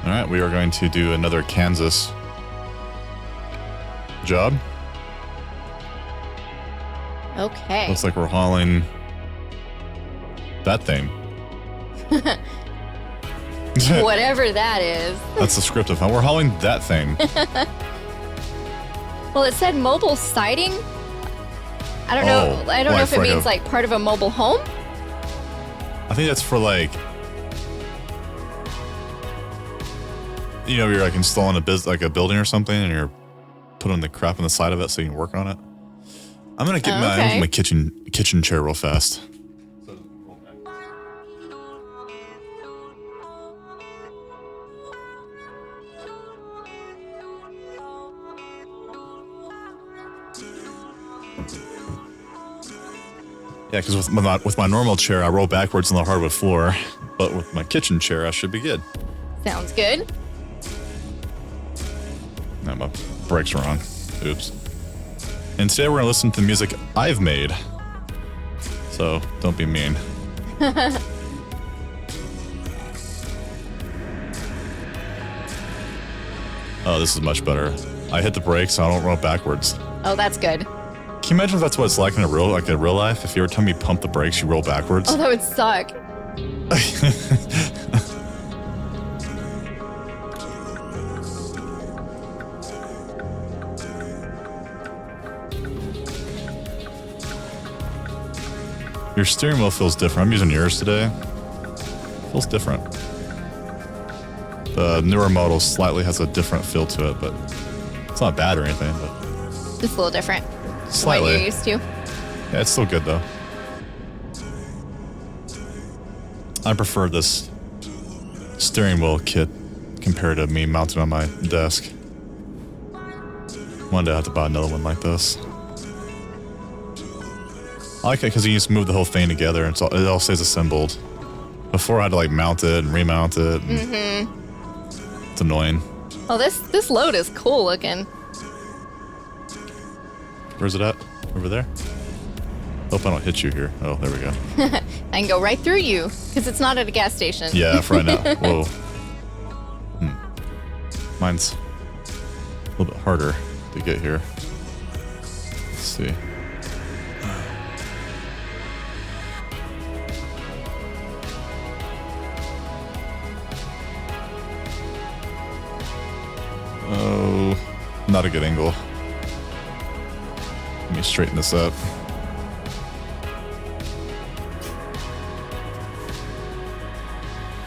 All right, we are going to do another Kansas job. Okay. Looks like we're hauling that thing. Whatever that is. That's descriptive, huh? We're hauling that thing. Well, it said mobile siding. I don't know. I don't know if it means like part of a mobile home. I think that's for like, you know, you're like installing a like a building or something, and you're putting the crap on the side of it so you can work on it. I'm gonna get my kitchen chair real fast. Yeah, because with my normal chair, I roll backwards on the hardwood floor, but with my kitchen chair, I should be good. Sounds good. No, my brakes are on. Oops. And today we're going to listen to the music I've made. So, don't be mean. Oh, this is much better. I hit the brakes, so I don't roll backwards. Oh, that's good. Can you imagine if that's what it's like in real life? If you every time you pump the brakes, you roll backwards? Oh, that would suck. Your steering wheel feels different. I'm using yours today. Feels different. The newer model slightly has a different feel to it, but it's not bad or anything. But just a little different. Slightly. What you're used to. Yeah, it's still good though. I prefer this steering wheel kit compared to me mounted on my desk. One day I have to buy another one like this. I like it because you just move the whole thing together and it all stays assembled. Before I had to like mount it and remount it. And it's annoying. Oh, this load is cool looking. Where's it at? Over there? Hope I don't hit you here. Oh, there we go. I can go right through you because it's not at a gas station. Yeah, for right now. Whoa. Mine's a little bit harder to get here. Let's see. Oh, not a good angle. Let me straighten this up.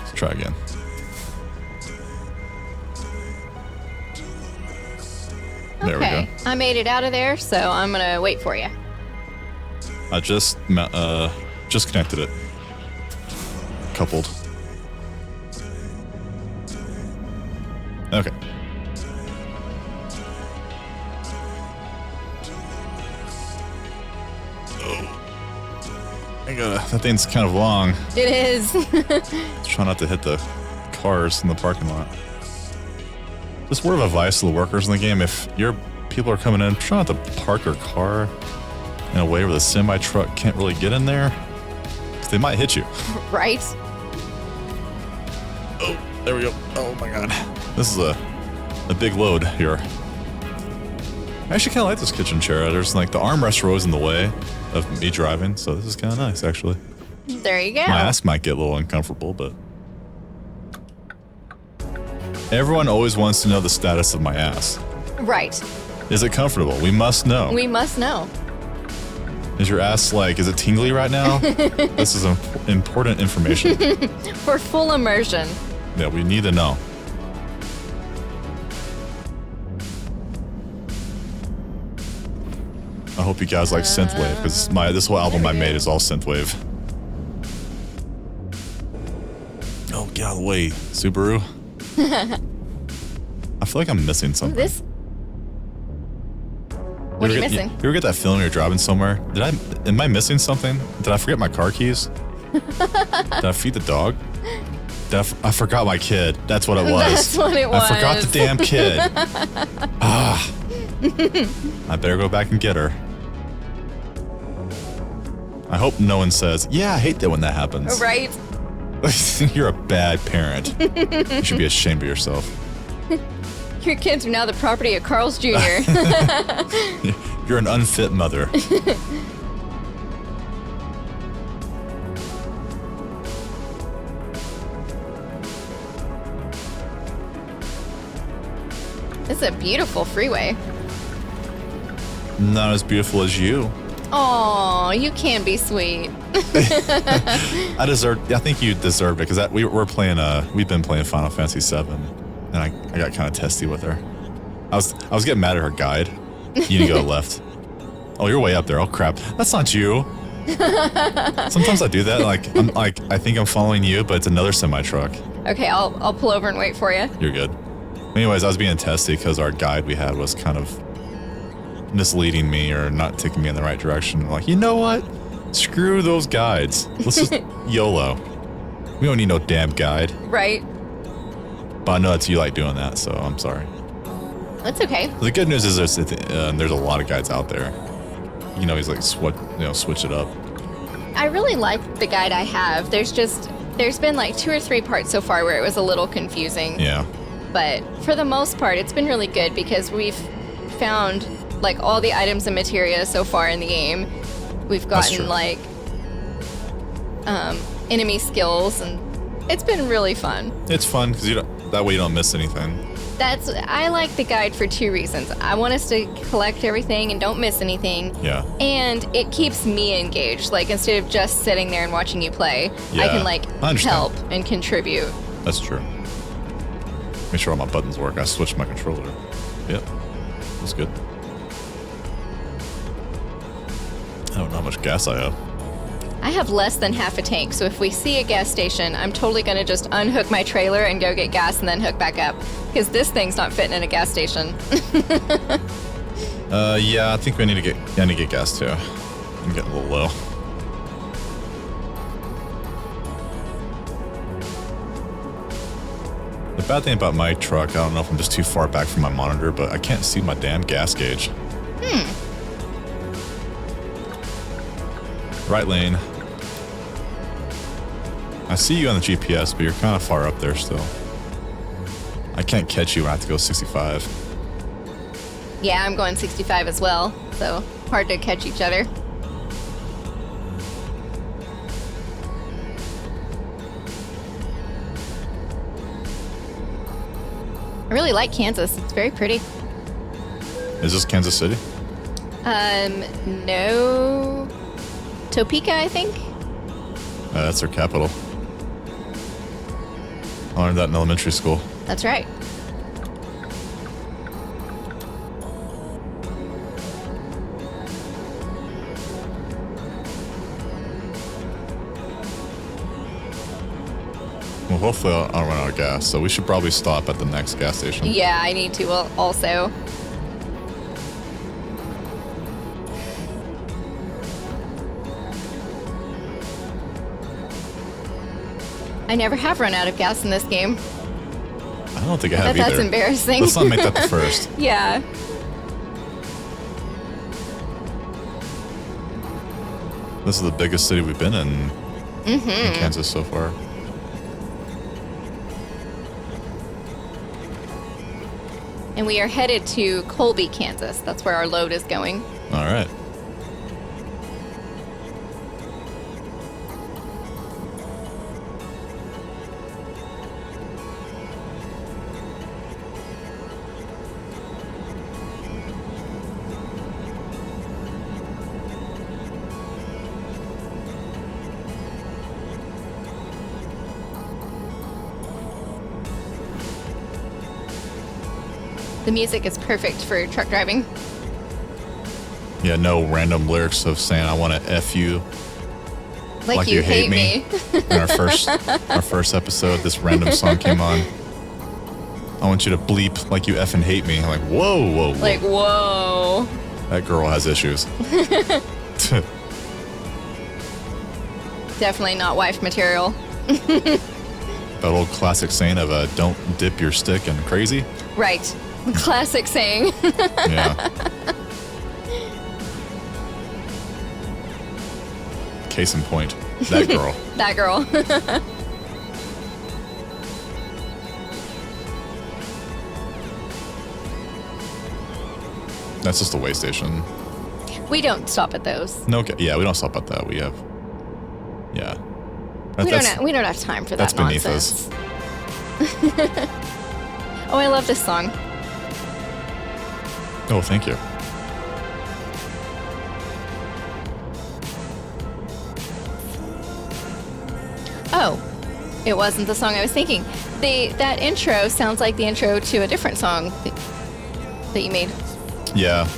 Let's try again. There we go. I made it out of there, so I'm gonna wait for you. I just connected it. Coupled. Okay. That thing's kind of long. It is. Try not to hit the cars in the parking lot. Just word of advice to the workers in the game: if your people are coming in, try not to park your car in a way where the semi truck can't really get in there, because they might hit you. Right. Oh, there we go. Oh my god, this is a big load here. I actually kind of like this kitchen chair. There's like the armrest rows in the way of me driving, so this is kind of nice actually. There you go. My ass might get a little uncomfortable, but everyone always wants to know the status of my ass. Right. Is it comfortable? We must know. We must know. Is your ass like, is it tingly right now? This is important information. For full immersion. Yeah, we need to know. I hope you guys like synthwave, because this whole album I made is all synthwave. Oh, get out of the way, Subaru. I feel like I'm missing something. This. What are you missing? You ever get that feeling you're driving somewhere? Am I missing something? Did I forget my car keys? Did I feed the dog? I forgot my kid. That's what it was. That's what it was. I forgot the damn kid. I better go back and get her. I hope no one says, yeah, I hate that when that happens. Right? You're a bad parent. You should be ashamed of yourself. Your kids are now the property of Carl's Jr. You're an unfit mother. This is a beautiful freeway. Not as beautiful as you. Aw, you can be sweet. I think you deserved it because we've been playing Final Fantasy VII, and I got kind of testy with her. I was getting mad at her guide. You need to go left. Oh, you're way up there. Oh crap, that's not you. Sometimes I do that. I think I'm following you, but it's another semi truck. Okay, I'll pull over and wait for you. You're good. Anyways, I was being testy because our guide we had was kind of misleading me or not taking me in the right direction. I'm like, you know what? Screw those guides. Let's just YOLO. We don't need no damn guide. Right. But I know that you like doing that, so I'm sorry. That's okay. The good news is there's a lot of guides out there. You know, he's like switch it up. I really like the guide I have. There's been like 2 or 3 parts so far where it was a little confusing. Yeah. But for the most part, it's been really good because we've found like all the items and materia so far in the game. We've gotten like enemy skills, and it's been really fun. It's fun because that way you don't miss anything. I like the guide for 2 reasons. I want us to collect everything and don't miss anything. Yeah. And it keeps me engaged. Like instead of just sitting there and watching you play, yeah, I can like help and contribute. That's true. Make sure all my buttons work. I switched my controller. Yep. That's good. I don't know how much gas I have. I have less than half a tank, so if we see a gas station, I'm totally going to just unhook my trailer and go get gas and then hook back up. Because this thing's not fitting in a gas station. Yeah, I think I need to get gas too. I'm getting a little low. The bad thing about my truck, I don't know if I'm just too far back from my monitor, but I can't see my damn gas gauge. Right lane. I see you on the GPS, but you're kind of far up there still. I can't catch you when I have to go 65. Yeah, I'm going 65 as well, so hard to catch each other. I really like Kansas. It's very pretty. Is this Kansas City? No. Topeka, I think. That's their capital. I learned that in elementary school. That's right. Well, hopefully I'll run out of gas, so we should probably stop at the next gas station. Yeah, I need to also. I never have run out of gas in this game. I don't think I have either. That's embarrassing. Let's not make that the first. Yeah. This is the biggest city we've been in Kansas so far. And we are headed to Colby, Kansas. That's where our load is going. All right. The music is perfect for truck driving. Yeah, no random lyrics of saying I want to F you. Like you hate me. In our first episode, this random song came on. I want you to bleep like you effing hate me. I'm like, whoa, whoa, whoa. Like, whoa. That girl has issues. Definitely not wife material. That old classic saying of don't dip your stick in crazy. Right. Classic saying. Yeah. Case in point, that girl. That girl. That's just a way station. We don't stop at those. No, yeah, we don't stop at that. We have, yeah. We don't have time for that that's beneath nonsense. Oh, I love this song. Oh, thank you. Oh, it wasn't the song I was thinking. That intro sounds like the intro to a different song that you made. Yeah.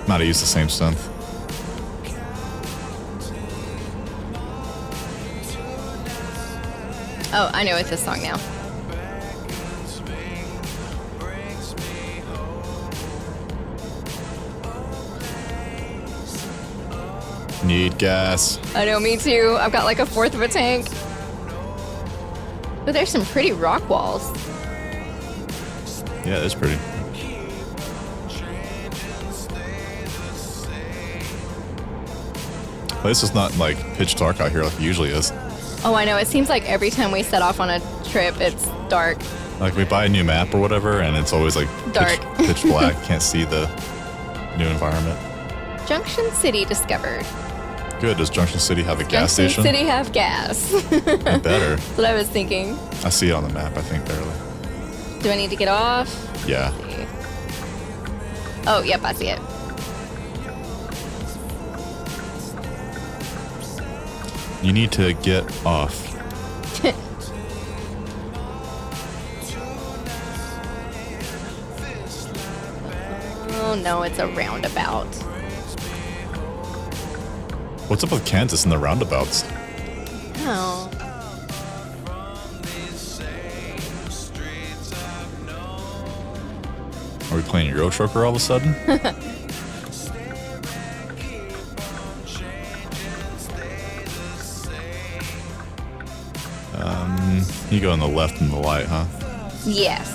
Might have used the same synth. Oh, I know it's this song now. Need gas. I know, me too. I've got like a fourth of a tank. But there's some pretty rock walls. Yeah, it's pretty. This is not like pitch dark out here like it usually is. Oh, I know. It seems like every time we set off on a trip, it's dark. Like we buy a new map or whatever, and it's always like Dark. pitch black. Can't see the new environment. Junction City discovered. Good. Does Junction City have a gas Junction station? City have gas. It better. That's what I was thinking. I see it on the map, I think, barely. Do I need to get off? Yeah. Oh, yep, I see it. You need to get off. Oh no, it's a roundabout. What's up with Kansas and the roundabouts? Oh. Are we playing Euro Trucker all of a sudden? You go on the left in the light, huh? Yes.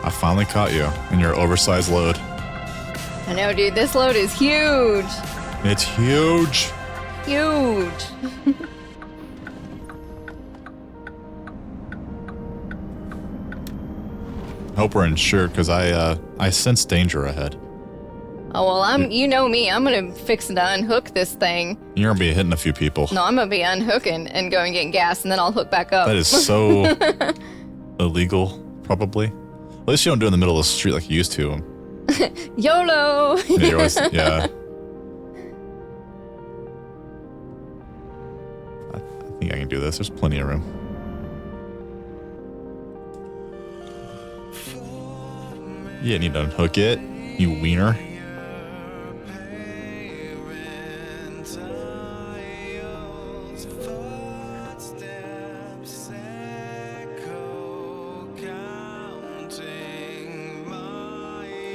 I finally caught you in your oversized load. I know, dude. This load is huge. It's huge. Huge. Hope we're insured because I sense danger ahead. Oh, well, you know me. I'm going to fix to unhook this thing. You're gonna be hitting a few people. No, I'm going to be unhooking and going getting gas, and then I'll hook back up. That is so illegal, probably. At least you don't do it in the middle of the street like you used to. YOLO! Yeah, you're always, yeah. I think I can do this. There's plenty of room. You didn't need to unhook it, you wiener.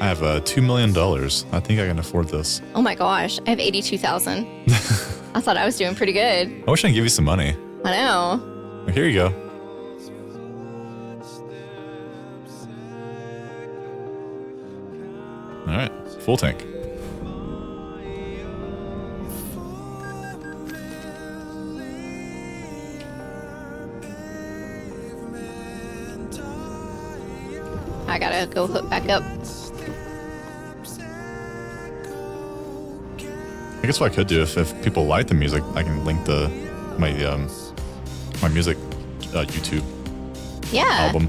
I have $2 million. I think I can afford this. Oh my gosh, I have 82,000. I thought I was doing pretty good. I wish I could give you some money. I know. Well, here you go. All right, full tank. I gotta go hook back up. I guess what I could do if people like the music, I can link my my music YouTube Yeah. album.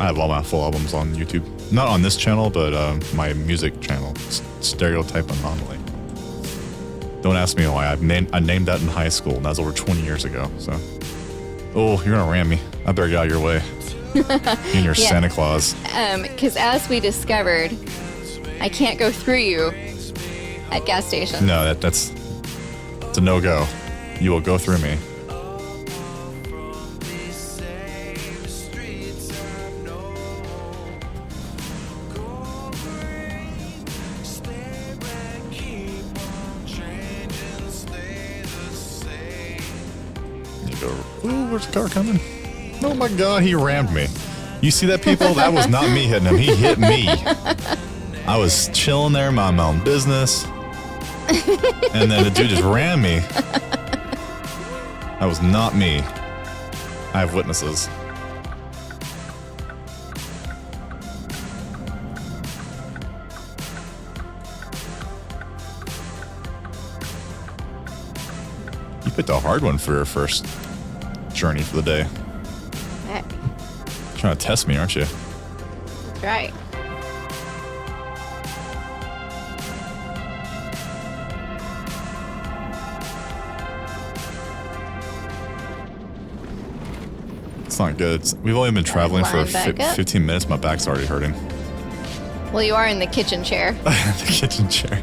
I have all my full albums on YouTube. Not on this channel, but my music channel, Stereotype Anomaly. Don't ask me why. I named that in high school, and that was over 20 years ago. So, oh, you're gonna ram me. I better get out of your way. You and your Yeah. Santa Claus. Because as we discovered, I can't go through you at gas stations. No, it's a no-go. You will go through me. You go, ooh, where's the car coming? Oh my God, he rammed me. You see that, people? That was not me hitting him. He hit me. I was chilling there, minding my own business. And then the dude just rammed me. That was not me. I have witnesses. You picked a hard one for your first journey for the day. Heck, Trying to test me, aren't you? that's right. It's not good. We've only been traveling for climb back up. 15 minutes. My back's already hurting. Well, you are in the kitchen chair. The kitchen chair.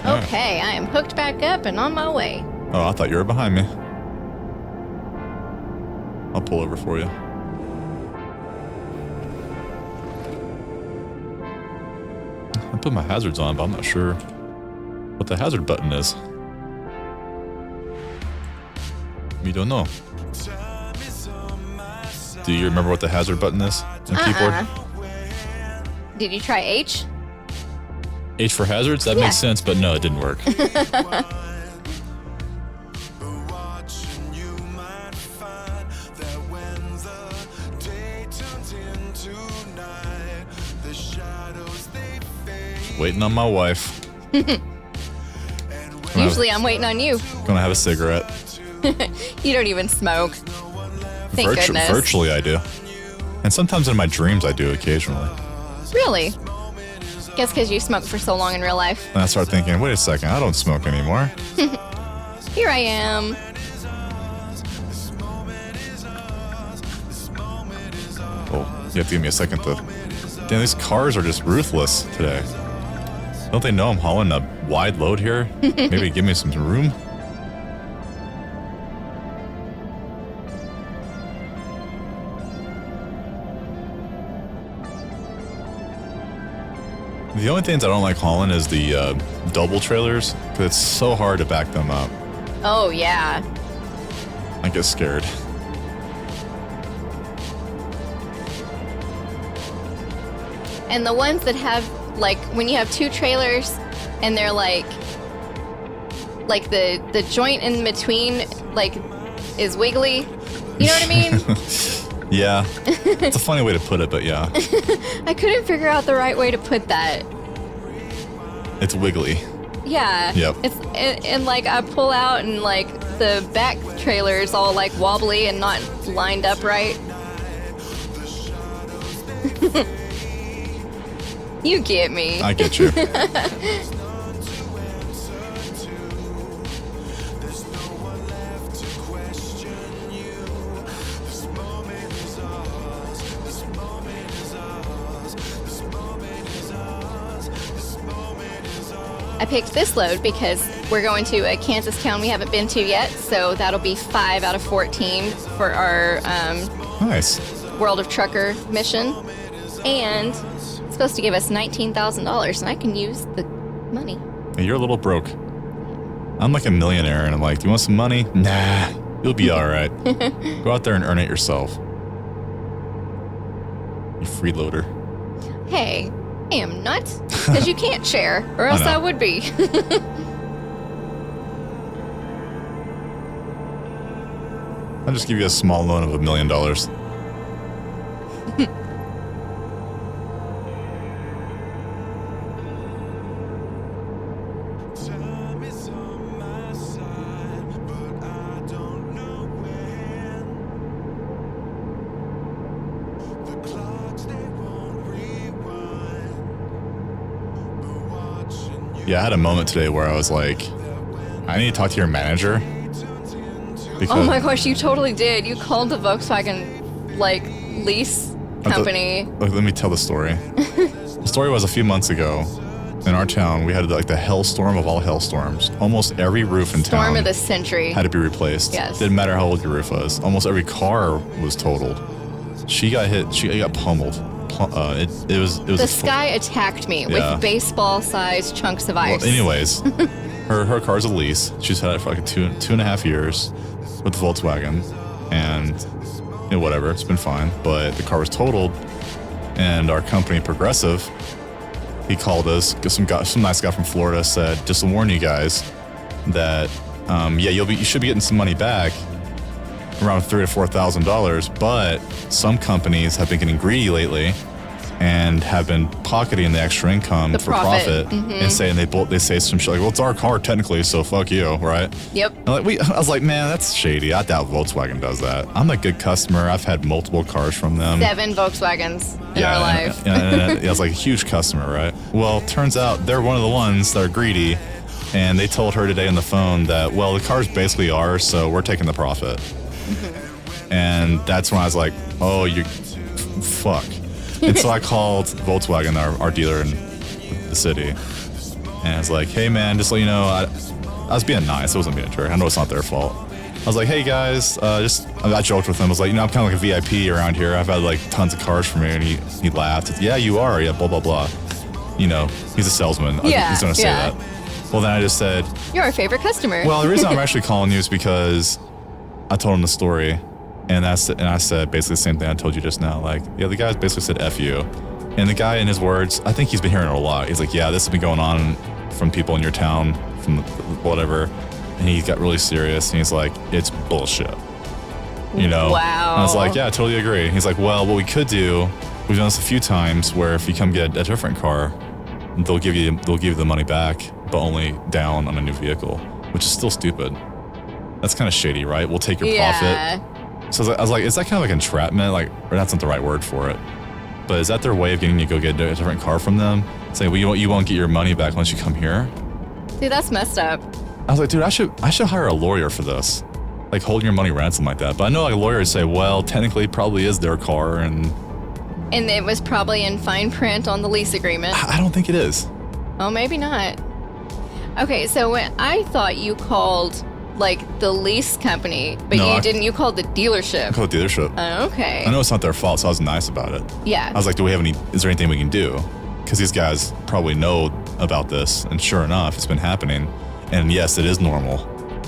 Okay, I am hooked back up and on my way. Oh, I thought you were behind me. I'll pull over for you. I put my hazards on, but I'm not sure what the hazard button is. We don't know. Do you remember what the hazard button is on the keyboard? Did you try H? H for hazards? That Yeah. makes sense, but no, it didn't work. Waiting on my wife. Usually I'm waiting on you. Gonna have a cigarette. You don't even smoke. Thank goodness. Virtually I do. And sometimes in my dreams I do occasionally. Really? Guess because you smoked for so long in real life. And I start thinking, wait a second, I don't smoke anymore. Here I am. Oh, you have to give me a second to... Damn, these cars are just ruthless today. Don't they know I'm hauling a wide load here? Maybe give me some room? The only things I don't like hauling is the double trailers, because it's so hard to back them up. Oh, yeah. I get scared. And the ones that have, like, when you have two trailers and they're like the joint in between, like, is wiggly. You know what I mean? Yeah. It's a funny way to put it, but yeah. I couldn't figure out the right way to put that. It's wiggly. Yeah. Yep. And like I pull out and like the back trailer is all like wobbly and not lined up right. You get me. I get you. I picked this load because we're going to a Kansas town we haven't been to yet, so that'll be 5 out of 14 for our Nice. World of Trucker mission. And it's supposed to give us $19,000, and I can use the money. Hey, you're a little broke. I'm like a millionaire, and I'm like, do you want some money? Nah, you'll be all right. Go out there and earn it yourself. You freeloader. Hey, I am not, because you can't share, or else I would be. I'll just give you a small loan of $1 million. Yeah, I had a moment today where I was like, I need to talk to your manager. Oh my gosh, you totally did. You called the Volkswagen, like, lease company. Let me tell the story. The story was a few months ago in our town, we had like the hailstorm of all hailstorms. Almost every roof in town Storm of the century. had to be replaced. Yes. Didn't matter how old your roof was. Almost every car was totaled. She got hit. She got pummeled. It was The sky attacked me with baseball-sized chunks of ice. Well, anyways, her car's a lease. She's had it for like 2.5 years with Volkswagen, and whatever, it's been fine. But the car was totaled, And our company, Progressive, he called us. Some nice guy from Florida said, just to warn you guys that, you should be getting some money back, around $3,000 to $4,000. But some companies have been getting greedy lately and have been pocketing the extra income for profit and saying they say some shit like, well, it's our car technically, so fuck you, right? Yep. I was like, man, that's shady. I doubt Volkswagen does that. I'm a good customer. I've had multiple cars from them. 7 Volkswagens in our life. And I was like a huge customer, right? Well, turns out they're one of the ones that are greedy, and they told her today on the phone that, well, the car's basically ours, so we're taking the profit. And that's when I was like, oh, you fuck. And so I called Volkswagen, our dealer in the city, and I was like, hey man, just so you know, I was being nice. I wasn't being a jerk. I know it's not their fault. I was like, hey guys, I joked with him. I was like, I'm kind of like a VIP around here. I've had like tons of cars from you. And he laughed. Yeah, you are. Yeah, blah, blah, blah. He's a salesman. Yeah, he's going to say that. Well, then I just said, you're our favorite customer. Well, the reason I'm actually calling you is because I told him the story. And I said basically the same thing I told you just now. Like, yeah, the guy basically said F you. And the guy, in his words, I think he's been hearing it a lot. He's like, yeah, this has been going on from people in your town, from whatever. And he got really serious. And he's like, it's bullshit. Wow. And I was like, yeah, I totally agree. And he's like, well, what we could do, we've done this a few times, where if you come get a different car, they'll give you the money back, but only down on a new vehicle, which is still stupid. That's kind of shady, right? We'll take your profit. So I was like, is that kind of like entrapment? Like, or that's not the right word for it. But is that their way of getting you to go get a different car from them? Saying, well, you won't get your money back unless you come here? Dude, that's messed up. I was like, dude, I should hire a lawyer for this. Like, holding your money ransom like that. But I know like a lawyer would say, well, technically it probably is their car, and it was probably in fine print on the lease agreement. I don't think it is. Oh, maybe not. Okay, so when I thought you called like the lease company, but no, you didn't. You called the dealership. I called the dealership. Oh, okay. I know it's not their fault, so I was nice about it. Yeah. I was like, is there anything we can do? Because these guys probably know about this, and sure enough, it's been happening. And yes, it is normal.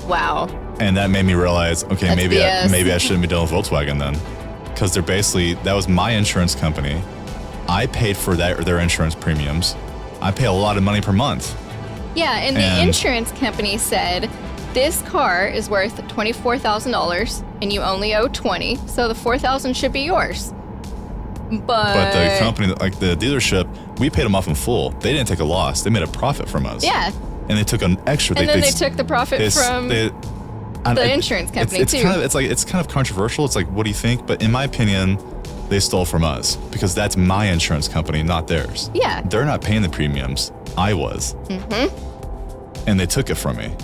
Wow. And that made me realize, okay, that's maybe I shouldn't be dealing with Volkswagen then, because that was my insurance company. I paid for their insurance premiums. I pay a lot of money per month. Yeah, and the insurance company said, this car is worth $24,000 and you only owe $20,000, so the $4,000 should be yours. But the company, like the dealership, we paid them off in full. They didn't take a loss. They made a profit from us. Yeah. And they took an extra. And then they took the profit from the insurance company too. It's kind of controversial. It's like, what do you think? But in my opinion, they stole from us because that's my insurance company, not theirs. Yeah. They're not paying the premiums. I was. Mm-hmm. And they took it from me.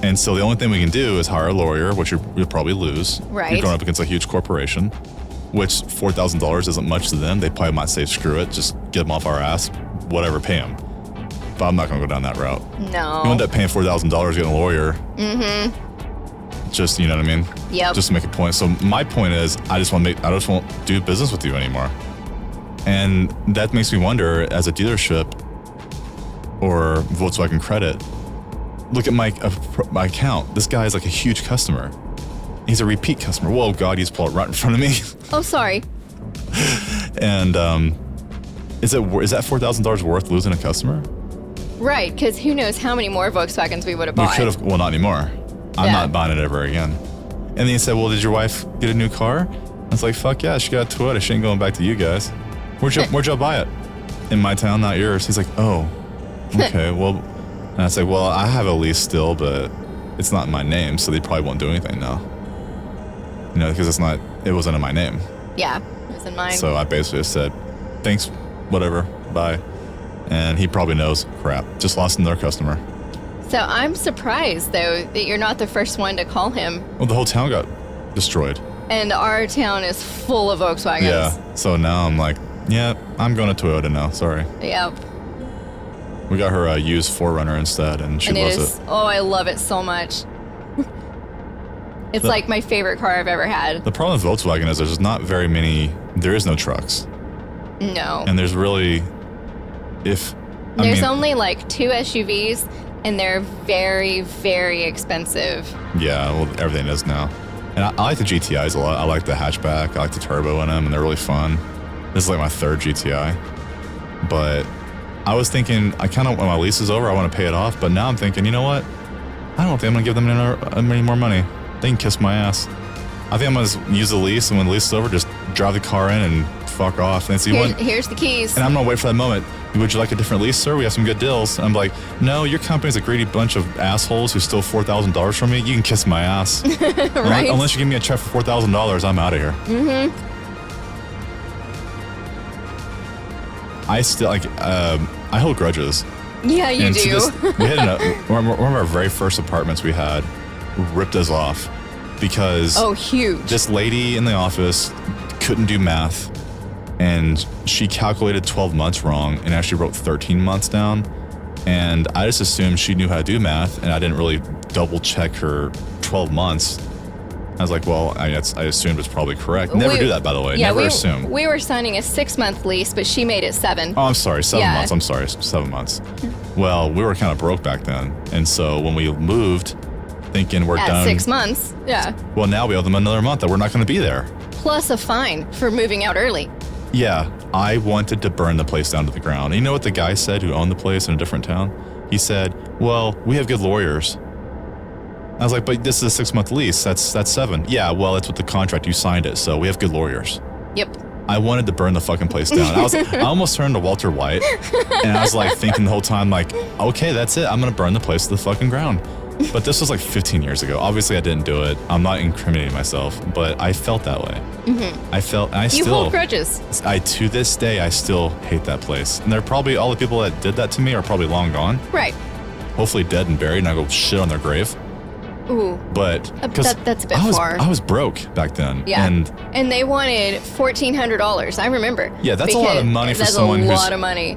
And so the only thing we can do is hire a lawyer, which you'll probably lose. Right. You're going up against a huge corporation, which $4,000 isn't much to them. They probably might say, screw it, just get them off our ass, whatever, pay them. But I'm not going to go down that route. No. You end up paying $4,000 getting a lawyer. Mm-hmm. Just, you know what I mean? Yep. Just to make a point. So my point is, I just won't do business with you anymore. And that makes me wonder, as a dealership or Volkswagen Credit, look at my account. This guy is like a huge customer. He's a repeat customer. Whoa, God, he's pulled right in front of me. Oh, sorry. And is that $4,000 worth losing a customer? Right, because who knows how many more Volkswagens we would have bought. We could have. Well, not anymore. I'm not buying it ever again. And then he said, well, did your wife get a new car? I was like, fuck yeah, she got a Toyota. She ain't going back to you guys. Where'd y'all buy it? In my town, not yours. He's like, oh, okay, well. And I said, well, I have a lease still, but it's not in my name, so they probably won't do anything now. Because it wasn't in my name. Yeah, it was in mine. So I basically just said, thanks, whatever, bye. And he probably knows, crap, just lost another customer. So I'm surprised, though, that you're not the first one to call him. Well, the whole town got destroyed. And our town is full of Volkswagens. Yeah, so now I'm like, yeah, I'm going to Toyota now, sorry. Yep. We got her a used 4Runner instead, and she loves it. Oh, I love it so much. It's like my favorite car I've ever had. The problem with Volkswagen is there is no trucks. No. And there's really, there's only like 2 SUVs, and they're very, very expensive. Yeah, well, everything is now. And I like the GTIs a lot. I like the hatchback. I like the turbo in them, and they're really fun. This is like my third GTI. But I was thinking, I kind of, when my lease is over, I want to pay it off. But now I'm thinking, you know what? I don't think I'm going to give them any more money. They can kiss my ass. I think I'm going to use the lease, and when the lease is over, just drive the car in and fuck off. And here's the keys. And I'm going to wait for that moment. Would you like a different lease, sir? We have some good deals. And I'm like, no, your company's a greedy bunch of assholes who stole $4,000 from me. You can kiss my ass. Right. Unless you give me a check for $4,000, I'm out of here. Mm-hmm. I still, like, I hold grudges. Yeah, you do. We had one of our very first apartments we had ripped us off because huge. This lady in the office couldn't do math, and she calculated 12 months wrong and actually wrote 13 months down. And I just assumed she knew how to do math, and I didn't really double check her 12 months. I was like, well, I assumed it's probably correct. Never do that, by the way. Yeah, Never assume. We were signing a 6-month lease, but she made it 7. Oh, I'm sorry, 7 months. I'm sorry, 7 months. Well, we were kind of broke back then. And so when we moved, thinking we're done. At 6 months, yeah. Well, now we owe them another month that we're not going to be there. Plus a fine for moving out early. Yeah, I wanted to burn the place down to the ground. And you know what the guy said who owned the place in a different town? He said, well, we have good lawyers. I was like, but this is a 6-month lease. That's 7. Yeah, well, it's with the contract. You signed it, so we have good lawyers. Yep. I wanted to burn the fucking place down. I almost turned to Walter White, and I was like thinking the whole time, like, okay, that's it. I'm gonna burn the place to the fucking ground. But this was like 15 years ago. Obviously, I didn't do it. I'm not incriminating myself, but I felt that way. Mm-hmm. You hold grudges. To this day, I still hate that place. And they're probably, all the people that did that to me are probably long gone. Right. Hopefully dead and buried, and I go shit on their grave. Ooh. But that's a bit far. I was broke back then. Yeah. And they wanted $1,400. I remember. Yeah, that's a lot of money for someone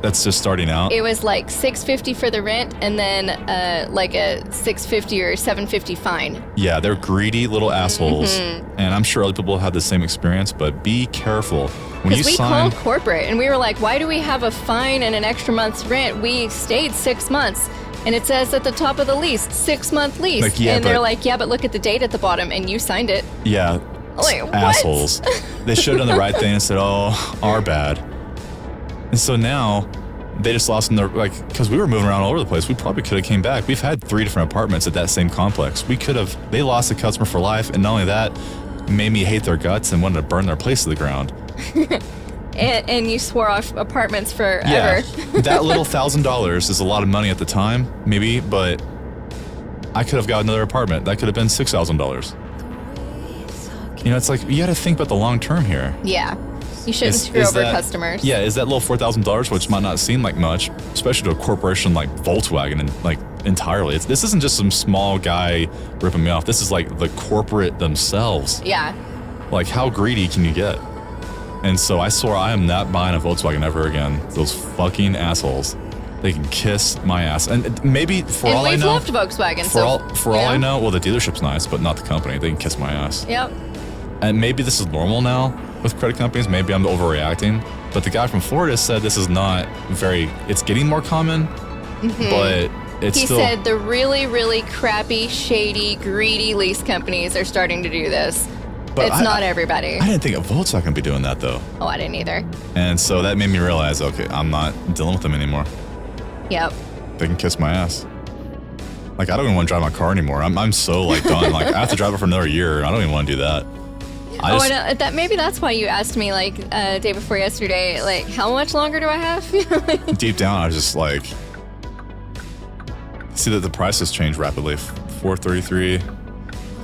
that's just starting out. It was like $650 for the rent, and then like a $650 or $750 fine. Yeah, they're greedy little assholes, and I'm sure other people have the same experience. But be careful when you sign. Because we called corporate, and we were like, "Why do we have a fine and an extra month's rent? We stayed 6 months." And it says at the top of the lease, 6-month lease. Like, yeah, and they're like, yeah, but look at the date at the bottom, and you signed it. Yeah, like, assholes. They should have done the right thing and said, oh, our bad. And so now, they just lost in their, like, because we were moving around all over the place. We probably could have came back. We've had 3 different apartments at that same complex. They lost a customer for life, and not only that, made me hate their guts and wanted to burn their place to the ground. And you swore off apartments forever. Yeah, that little $1,000 is a lot of money at the time, maybe, but I could have got another apartment. That could have been $6,000. You know, it's like, you got to think about the long term here. Yeah, you shouldn't screw over customers. Yeah, is that little $4,000, which might not seem like much, especially to a corporation like Volkswagen, and like entirely. This isn't just some small guy ripping me off. This is like the corporate themselves. Yeah. Like, how greedy can you get? And so I swore I am not buying a Volkswagen ever again. Those fucking assholes. They can kiss my ass. And maybe for all I know, we've loved Volkswagen. For all I know, well, the dealership's nice, but not the company. They can kiss my ass. Yep. And maybe this is normal now with credit companies. Maybe I'm overreacting. But the guy from Florida said this is not it's getting more common, but it's still. He said the really, really crappy, shady, greedy lease companies are starting to do this. But it's not everybody. I didn't think a Volkswagen would be doing that, though. Oh, I didn't either. And so that made me realize, okay, I'm not dealing with them anymore. Yep. They can kiss my ass. Like, I don't even want to drive my car anymore. I'm so, like, done. Like, I have to drive it for another year. I don't even want to do that. Maybe that's why you asked me, like, day before yesterday, like, how much longer do I have? Deep down, I was just like, see that the prices change rapidly. $433,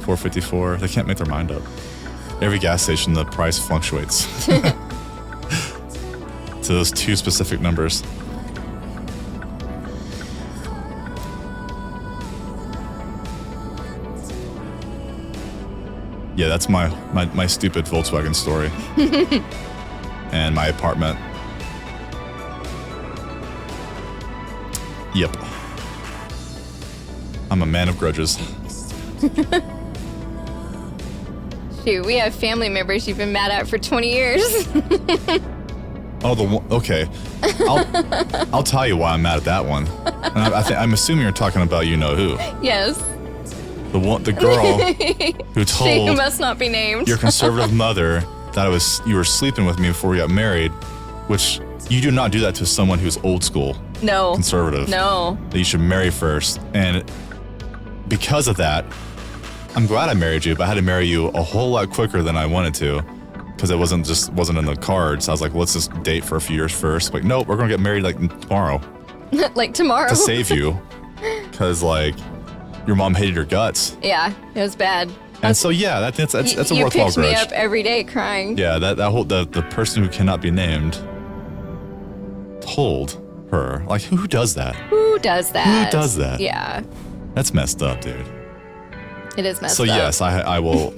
$454. They can't make their mind up. Every gas station, the price fluctuates to those 2 specific numbers. Yeah, that's my stupid Volkswagen story. And my apartment. Yep. I'm a man of grudges. Shoot, we have family members you've been mad at for 20 years. Oh, okay. I'll tell you why I'm mad at that one. I'm assuming you're talking about you know who. Yes. The girl who told she must not be named your conservative mother that you were sleeping with me before we got married, which you do not do that to someone who's old school, No. conservative. No. That you should marry first. And because of that, I'm glad I married you, but I had to marry you a whole lot quicker than I wanted to because it wasn't in the cards. I was like, let's just date for a few years first. Like, nope, we're gonna get married like tomorrow Like tomorrow. to save you, because like your mom hated your guts. Yeah, it was bad. And so yeah, that's a You worthwhile picked me grudge. up every day crying. Yeah, that whole the person who cannot be named told her, like, who does that? Who does that? Who does that? Yeah, That's messed up, dude. it is messed So up. yes, I will.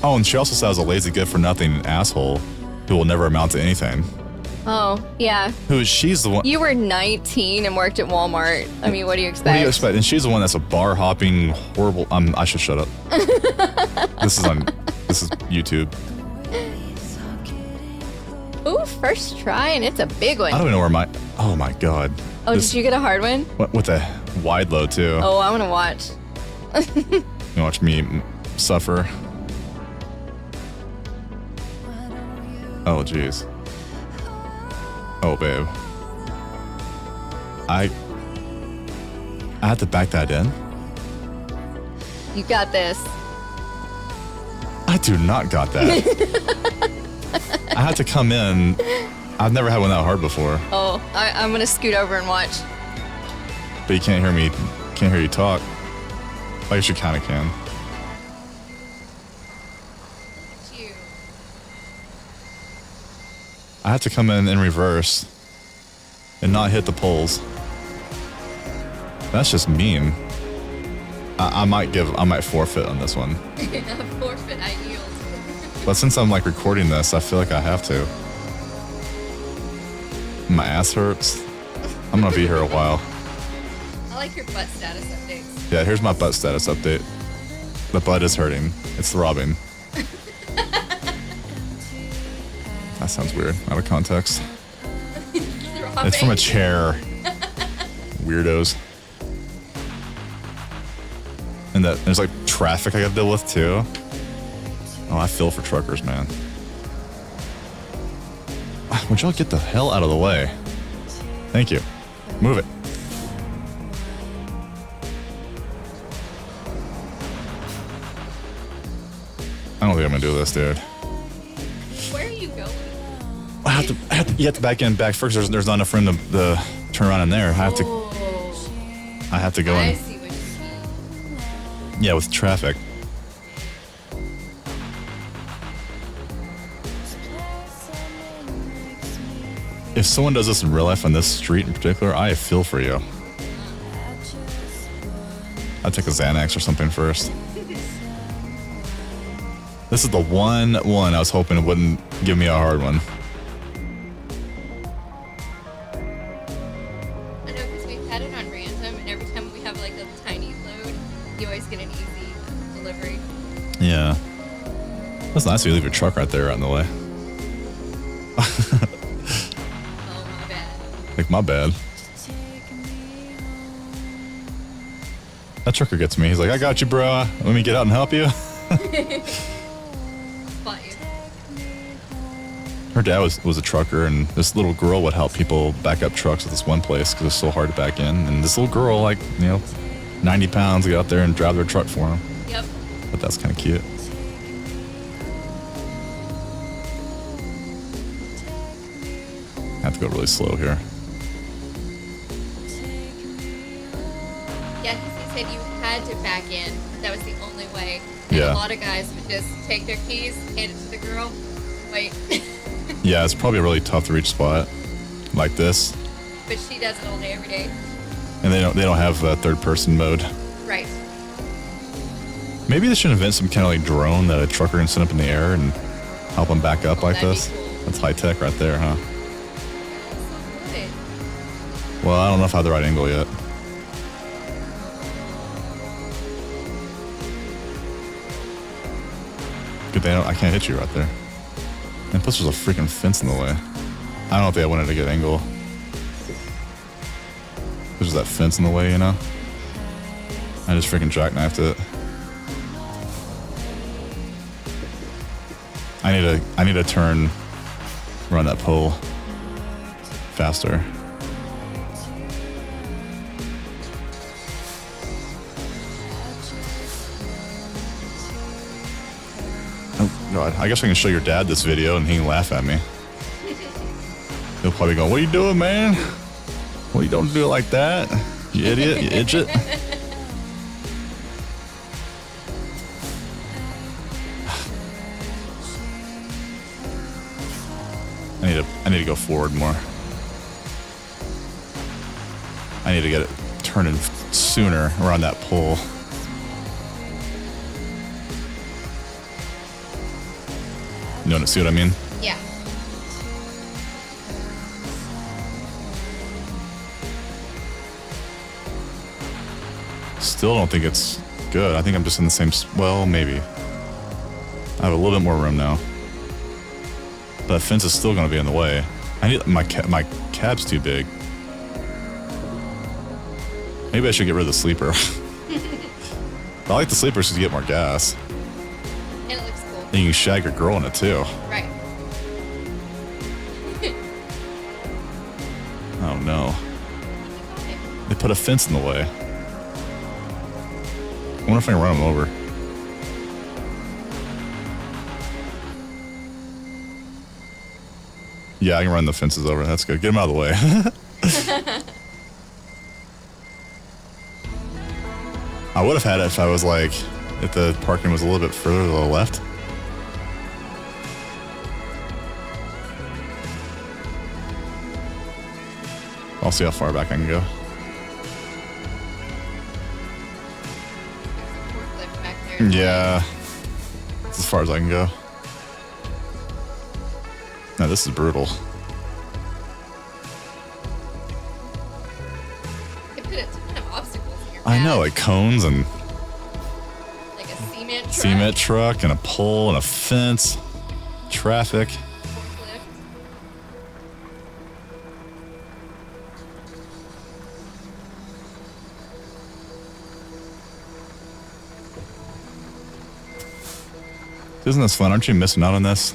Oh, and she also said I was a lazy, good for nothing asshole who will never amount to anything. Oh, yeah. She's the one. You were 19 and worked at Walmart. I mean, what do you expect? What do you expect? And she's the one that's a bar hopping, horrible. I should shut up. This is YouTube. Ooh, first try, and it's a big one. I don't even know where oh my God. Oh, did you get a hard one? With a wide load too. Oh, I want to watch. You watch me suffer. Oh, jeez. Oh, babe. I had to back that in. You got this. I do not got that. I had to come in. I've never had one that hard before. Oh, I'm going to scoot over and watch. But you can't hear me. Can't hear you talk. I guess you kind of can. I had to come in reverse and not hit the poles. That's just mean. I might forfeit on this one. Forfeit, I yield. But since I'm like recording this, I feel like I have to. My ass hurts. I'm gonna be here a while. I like your butt status updates. Yeah, here's my butt status update. The butt is hurting. It's throbbing. That sounds weird, out of context. It's from a chair. Weirdos. And that there's like traffic I gotta deal with too. Oh, I feel for truckers, man. Would y'all get the hell out of the way? Thank you. Move it. I don't think I'm gonna do this, dude. Where are you going? You have to back in back first. There's not enough room to turn around in there. I have to go I in. see what you mean. Yeah, with traffic. If someone does this in real life on this street in particular, I feel for you. I'd take a Xanax or something first. This is the one I was hoping it wouldn't give me a hard one. I know, because we've had it on random, and every time we have like a tiny load, you always get an easy delivery. Yeah. That's nice you leave your truck right there out in the way. Oh, my bad. Like, my bad. That trucker gets me. He's like, I got you, bro. Let me get out and help you. Spot you. Her dad was a trucker, and this little girl would help people back up trucks at this one place because it's so hard to back in. And this little girl, like, 90 pounds, would get out there and drive their truck for him. Yep. But that's kind of cute. I have to go really slow here. Yeah, because he said you had to back in. That was the only way. And Yeah. a lot of guys would just take their keys, hand it to the girl, wait. Yeah, it's probably a really tough to reach spot like this. But she does it all day, every day. And they don't have third person mode. Right. Maybe they should invent some kind of like drone that a trucker can send up in the air and help them back up like that'd be this. cool. That's high tech right there, huh? Good. Well, I don't know if I have the right angle yet. Good thing I can't hit you right there. And plus there's a freaking fence in the way. I don't think I wanted a good angle. There's that fence in the way, I just freaking jackknifed it. I need to turn around that pole faster. Oh God, I guess I can show your dad this video and he can laugh at me. He'll probably go, "What are you doing, man? Well, you don't do it like that, you idiot, you idiot." I need to go forward more. I need to get it turning sooner around that pole. You know, see what I mean? Yeah. Still don't think it's good. I think I'm just in the same. Well, maybe. I have a little bit more room now. But that fence is still going to be in the way. I need my cab's too big. Maybe I should get rid of the sleeper. I like the sleeper because you get more gas. And it looks cool. And you can shag your girl in it too. Right. Oh no. They put a fence in the way. I wonder if I can run them over. Yeah, I can run the fences over. That's good. Get them out of the way. I would have had it if I was like, if the parking was a little bit further to the left. I'll see how far back I can go. Forklift back there. Yeah. That's as far as I can go. No, this is brutal. They put a ton of obstacles in your path. I know, like cones and Like a cement truck and a pole and a fence, traffic. Forklift. Isn't this fun? Aren't you missing out on this?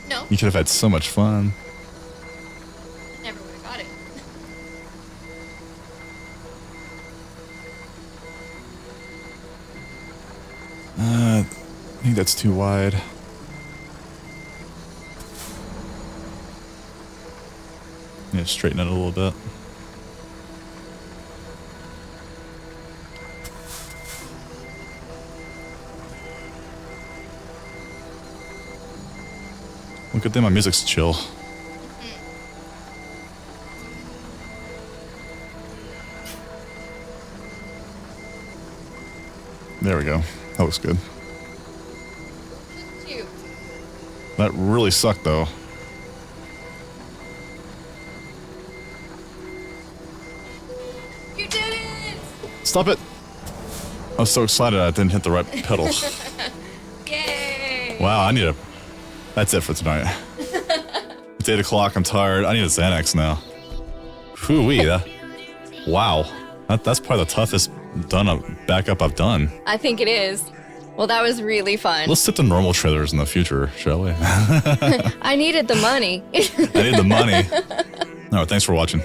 No. You could have had so much fun. Never would have got it. I think that's too wide. Yeah, straighten it a little bit. Look at them, my music's chill. There we go. That looks good. Cute. That really sucked though. You did it! Stop it! I was so excited I didn't hit the right pedal. Yay! Wow, I need a... That's it for tonight. It's 8 o'clock, I'm tired. I need a Xanax now. Hoo-wee. Wow. That's probably the toughest backup I've done. I think it is. Well, that was really fun. Let's stick to normal trailers in the future, shall we? I needed the money. I need the money. All right, thanks for watching.